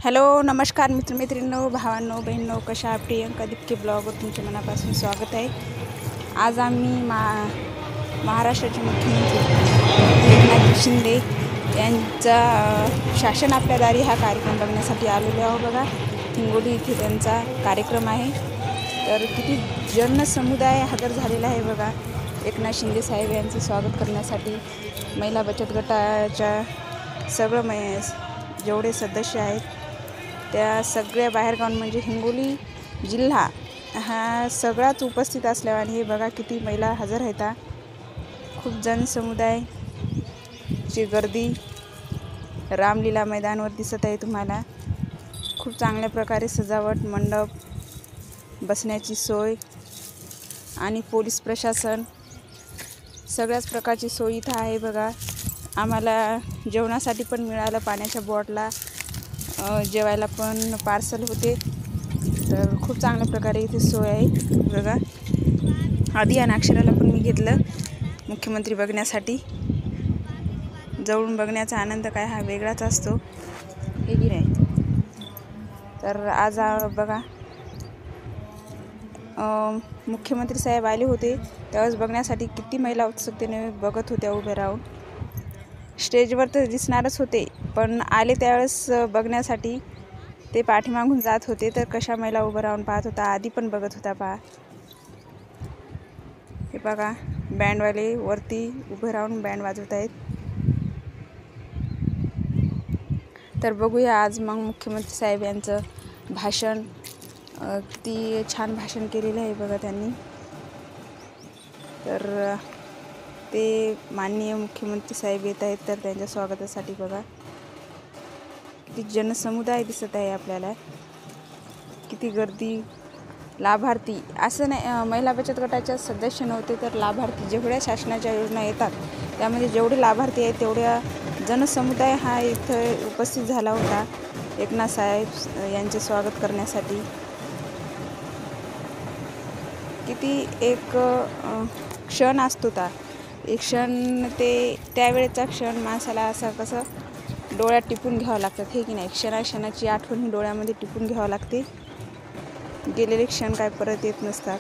Hello नमस्कार मित्रमैत्रिणींनो, भावांनो, बहिणींनो, कशा प्रियंका दिपके ब्लॉगवर तुमचे मनापासून स्वागत आहे। आज आम्ही महाराष्ट्राचे मुख्यमंत्री एकनाथ शिंदे यांचा शासन आपल्या दारी हा कार्यक्रम बघण्यासाठी आलेलो आहोत। बघा, हिंगोली इथे त्यांचा कार्यक्रम आहे। तर किती जनसमुदाय हजर झालेला आहे बघा एकनाथ शिंदे साहेब यांचं स्वागत करण्यासाठी। महिला बचत गटाच्या सगळं जेवढे सदस्य आहेत त्या सगळ्या बाहेरगावून म्हणजे हिंगोली जिल्हा हा सगळाच उपस्थित असल्याने हे बघा किती महिला हजर आहेत। खूप जनसमुदायाची गर्दी रामलीला मैदानावर दिसत आहे तुम्हाला। खूप चांगल्या प्रकारे सजावट, मंडप, बसण्याची सोय आणि पोलीस प्रशासन सगळ्याच प्रकारची सोय इथं आहे बघा। आम्हाला जेवणासाठी पण मिळालं, पाण्याच्या बॉटला, जेवायला पण पार्सल होते। तर खूप चांगल्या प्रकारे इथे सोय आहे बघा। आधी या अक्षराला पण मी घेतलं मुख्यमंत्री बघण्यासाठी। जवळून बघण्याचा आनंद काय हा वेगळाच असतो, हे की नाही। तर आज बघा मुख्यमंत्री साहेब आले होते त्यावेळेस बघण्यासाठी किती महिला उत्सुकतेने बघत होत्या उभे राहून। स्टेजवर तर दिसणारच होते, पण आले त्यावेळेस बघण्यासाठी ते पाठीमागून जात होते। तर कशा महिला उभं राहून पाहत होता, आधी पण बघत होता पहा। हे बघा बँडवाले वरती उभे राहून बँड वाजवत आहेत। तर बघूया आज मग मुख्यमंत्री साहेब यांचं भाषण। किती छान भाषण केलेलं आहे बघा त्यांनी। तर ते माननीय मुख्यमंत्री साहेब येत आहेत, तर त्यांच्या स्वागतासाठी बघा किती जनसमुदाय दिसत आहे आपल्याला। किती गर्दी, लाभार्थी असं नाही, महिला बचत गटाच्या सदस्य नव्हते तर लाभार्थी जेवढ्या शासनाच्या योजना येतात त्यामध्ये जेवढे लाभार्थी आहेत तेवढ्या जनसमुदाय हा इथं उपस्थित झाला होता एकनाथ साहेब यांचे स्वागत करण्यासाठी। किती एक क्षण असतो एक क्षण, ते त्यावेळेचा क्षण माणसाला असं कसं डोळ्यात टिपून घ्यावं लागतं, हे की नाही। क्षणाक्षणाची आठवण ही डोळ्यामध्ये टिपून घ्यावं लागते। गेलेले क्षण काय परत येत नसतात।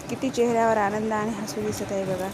किती चेहऱ्यावर आनंद आणि हसू दिसत आहे बघा।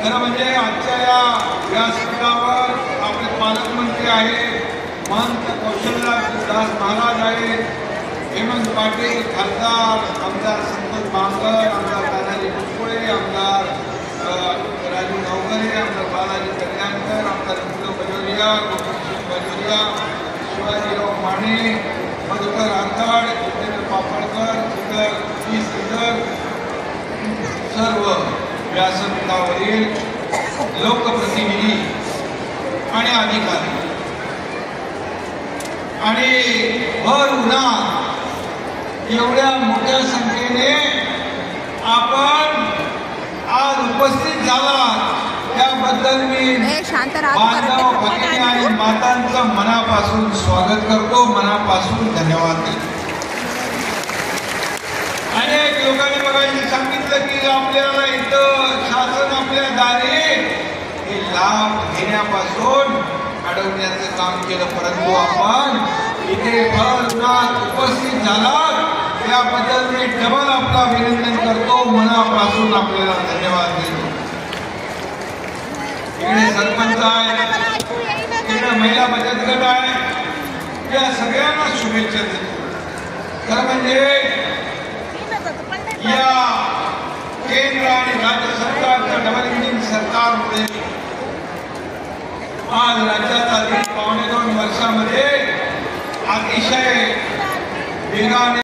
खरं म्हणजे आजच्या या व्यासपीठावर आपले पालकमंत्री आहेत, महंत कौशल्यदास महाराज आहेत, हेमंत पाटील खासदार, आमदार संतोष बांगर, आमदार तानाजी मुटकुळे, आमदार राजू गावकरे, आमदार बालाजी कल्याणकर, आमदार मुलं बजोरिया, गोपीसिंग बजोरिया, शिवाजीराव माने, मधुकर आंधळ, जितेंद्र पापळकर, श्रीधर, सर्व व्यासपीठावरील लोकप्रतिनिधी आणि अधिकारी आणि भर उन्हात एवढ्या मोठ्या संख्येने आपण आज उपस्थित झालात त्याबद्दल मी बांधव भगिनी आणि मातांचं मनापासून स्वागत करतो, मनापासून धन्यवाद देतो. अनेक लोकांनी बघायला सांगितलं की आपल्याला इथं शासन आपल्या दारी हे लाभ घेण्यापासून अडवण्याचं काम केलं, परंतु आपण इथे भर उन्हात उपस्थित झालात त्याबद्दल मी डबल आपला अभिनंदन करतो, मनापासून आपल्याला धन्यवाद देतो. इकडे सरपंच आहे, इकडे महिला बचत गट आहे, या सगळ्यांना शुभेच्छा देतो. खरं म्हणजे या केंद्र आणि राज्य सरकारच्या डबल इंजिन सरकारमुळे आज राज्यात अगदी 2.5 वर्षामध्ये अतिशय वेगाने